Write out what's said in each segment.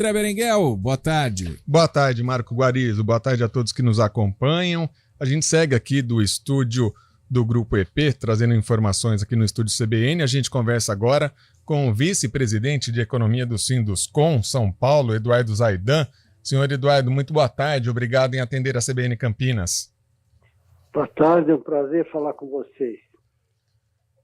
André Berenguel, boa tarde. Boa tarde, Marco Guarizo. Boa tarde a todos que nos acompanham. A gente segue aqui do estúdio do Grupo EP, trazendo informações aqui no estúdio CBN. A gente conversa agora com o vice-presidente de Economia do Sinduscom, São Paulo, Eduardo Zaidan. Senhor Eduardo, muito boa tarde. Obrigado em atender a CBN Campinas. Boa tarde, é um prazer falar com vocês.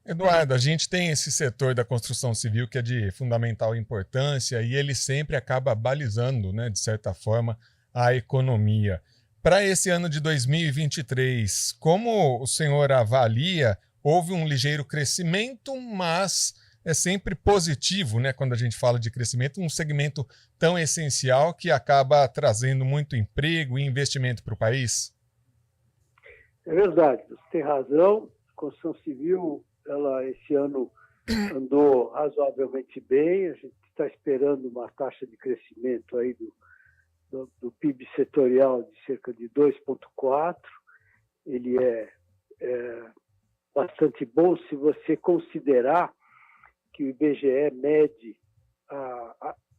Eduardo, a gente tem esse setor da construção civil que é de fundamental importância e ele sempre acaba balizando, né, de certa forma, a economia. Para esse ano de 2023, como o senhor avalia? Houve um ligeiro crescimento, mas é sempre positivo, né, quando a gente fala de crescimento, um segmento tão essencial que acaba trazendo muito emprego e investimento para o país? É verdade, você tem razão. A construção civil, ela esse ano andou razoavelmente bem. A gente está esperando uma taxa de crescimento aí do PIB setorial de cerca de 2,4. Ele é bastante bom se você considerar que o IBGE mede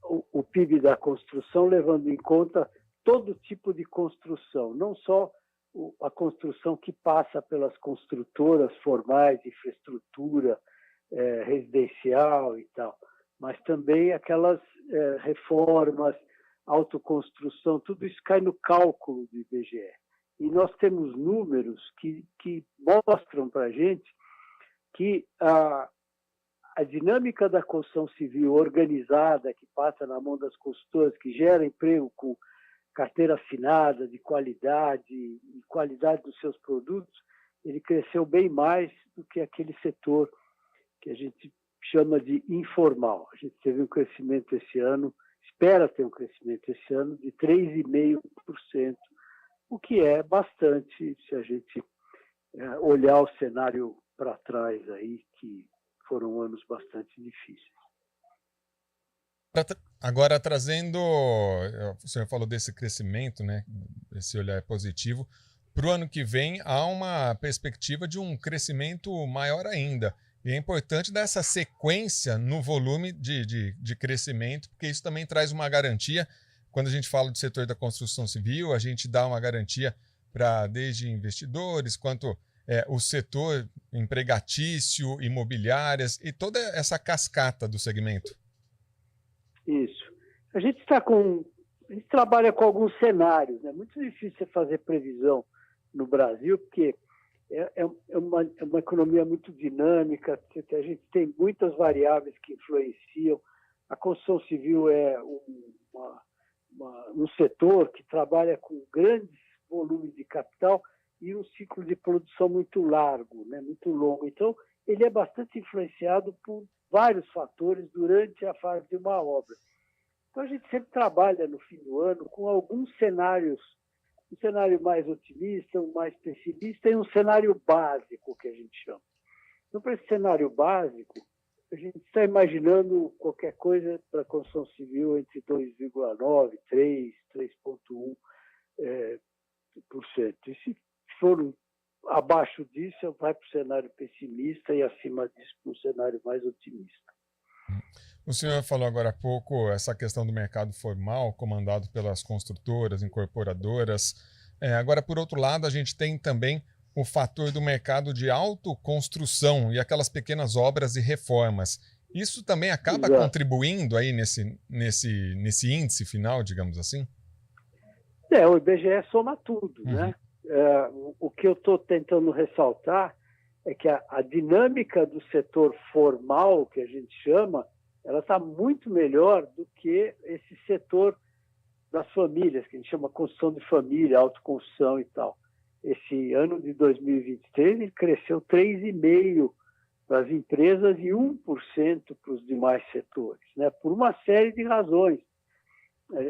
o PIB da construção levando em conta todo tipo de construção, não só a construção que passa pelas construtoras formais, infraestrutura residencial e tal, mas também aquelas reformas, autoconstrução, tudo isso cai no cálculo do IBGE. E nós temos números que mostram para a gente que a dinâmica da construção civil organizada, que passa na mão das consultoras, que gera emprego com carteira assinada, de qualidade e qualidade dos seus produtos, ele cresceu bem mais do que aquele setor que a gente chama de informal. A gente teve um crescimento esse ano, espera ter um crescimento esse ano de 3,5%, o que é bastante se a gente olhar o cenário para trás aí, que foram anos bastante difíceis. Agora, trazendo, o senhor falou desse crescimento, né, esse olhar positivo, para o ano que vem há uma perspectiva de um crescimento maior ainda. E é importante dar essa sequência no volume de crescimento, porque isso também traz uma garantia. Quando a gente fala do setor da construção civil, a gente dá uma garantia para desde investidores, quanto o setor empregatício, imobiliárias e toda essa cascata do segmento. Isso. A gente trabalha com alguns cenários, né? Muito difícil você fazer previsão no Brasil, porque é uma economia muito dinâmica, a gente tem muitas variáveis que influenciam. A construção civil é um setor que trabalha com grandes volumes de capital e um ciclo de produção muito largo, né? Muito longo. Então, ele é bastante influenciado por vários fatores durante a fase de uma obra. Então, a gente sempre trabalha no fim do ano com alguns cenários, um cenário mais otimista, um mais pessimista e um cenário básico, que a gente chama. Então, para esse cenário básico, a gente está imaginando qualquer coisa para a construção civil entre 2,9%, 3%, 3,1%. E se for abaixo disso, vai para o cenário pessimista e acima disso para um cenário mais otimista. O senhor falou agora há pouco essa questão do mercado formal, comandado pelas construtoras, incorporadoras. Agora, por outro lado, a gente tem também o fator do mercado de autoconstrução e aquelas pequenas obras e reformas. Isso também acaba contribuindo aí nesse índice final, digamos assim? O IBGE soma tudo, né? O que eu estou tentando ressaltar é que a dinâmica do setor formal, que a gente chama, ela está muito melhor do que esse setor das famílias, que a gente chama construção de família, autoconstrução e tal. Esse ano de 2023 ele cresceu 3,5% para as empresas e 1% para os demais setores, né? Por uma série de razões.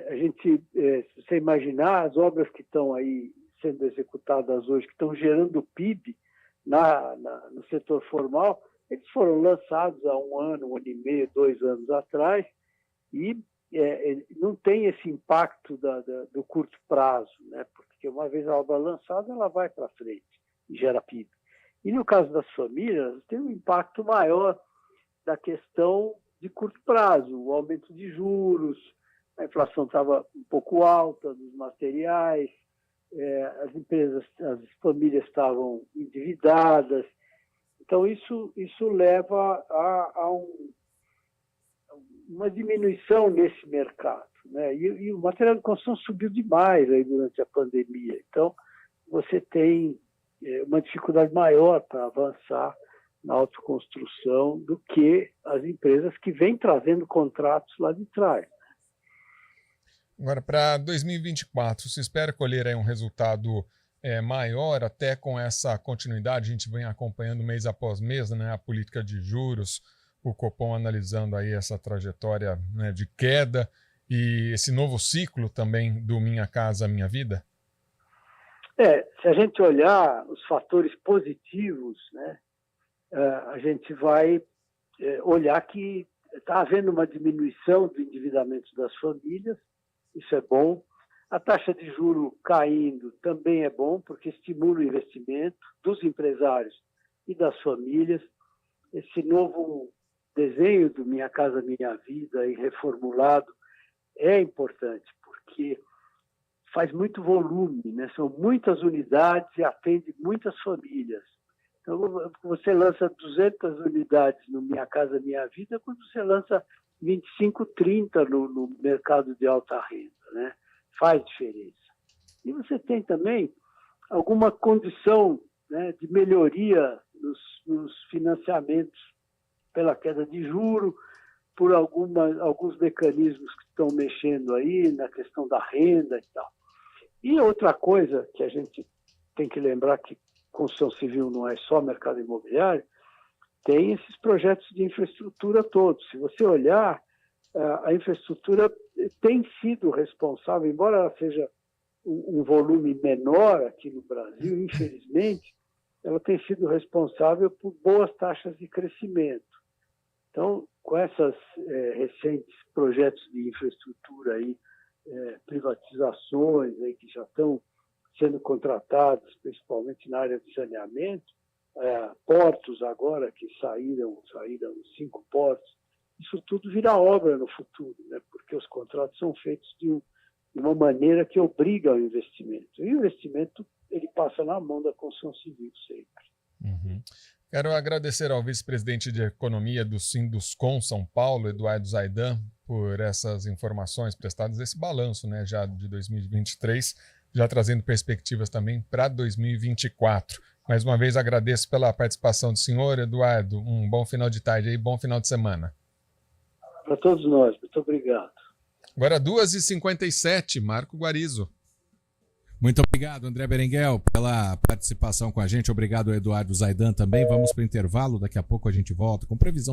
A gente, se você imaginar, as obras que estão aí sendo executadas hoje, que estão gerando PIB no setor formal, eles foram lançados há 1 ano, 1 ano e meio, 2 anos atrás, e não tem esse impacto do curto prazo, né? Porque uma vez a obra lançada, ela vai para frente e gera PIB. E no caso das famílias, tem um impacto maior da questão de curto prazo, o aumento de juros, a inflação estava um pouco alta dos materiais, as famílias estavam endividadas. Então, isso leva a uma diminuição nesse mercado, né? E o material de construção subiu demais aí durante a pandemia. Então, você tem uma dificuldade maior para avançar na autoconstrução do que as empresas que vêm trazendo contratos lá de trás. Agora, para 2024, se espera colher aí um resultado maior, até com essa continuidade, a gente vem acompanhando mês após mês, né, a política de juros, o Copom analisando aí essa trajetória, né, de queda e esse novo ciclo também do Minha Casa Minha Vida? Se a gente olhar os fatores positivos, né, a gente vai olhar que está havendo uma diminuição do endividamento das famílias, isso é bom. A taxa de juros caindo também é bom, porque estimula o investimento dos empresários e das famílias. Esse novo desenho do Minha Casa Minha Vida e reformulado é importante, porque faz muito volume, né? São muitas unidades e atende muitas famílias. Então, você lança 200 unidades no Minha Casa Minha Vida, quando você lança 25, 30 no mercado de alta renda, né? Faz diferença. E você tem também alguma condição, né, de melhoria nos financiamentos pela queda de juros, por alguns mecanismos que estão mexendo aí na questão da renda e tal. E outra coisa que a gente tem que lembrar, que construção civil não é só mercado imobiliário, tem esses projetos de infraestrutura todos. Se você olhar, a infraestrutura tem sido responsável, embora ela seja um volume menor aqui no Brasil, infelizmente, ela tem sido responsável por boas taxas de crescimento. Então, com esses recentes projetos de infraestrutura aí, privatizações aí que já estão sendo contratados, principalmente na área de saneamento, portos agora que saíram 5 portos, isso tudo vira obra no futuro, né? Porque os contratos são feitos de uma maneira que obriga ao investimento. E o investimento ele passa na mão da construção civil sempre. Uhum. Quero agradecer ao vice-presidente de Economia do Sinduscon São Paulo, Eduardo Zaidan, por essas informações prestadas, esse balanço, né, já de 2023, já trazendo perspectivas também para 2024. Mais uma vez agradeço pela participação do senhor, Eduardo. Um bom final de tarde e bom final de semana. Para todos nós, muito obrigado. Agora 2h57, Marco Guarizo. Muito obrigado, André Berenguel, pela participação com a gente. Obrigado, Eduardo Zaidan, também. Vamos para o intervalo. Daqui a pouco a gente volta com previsão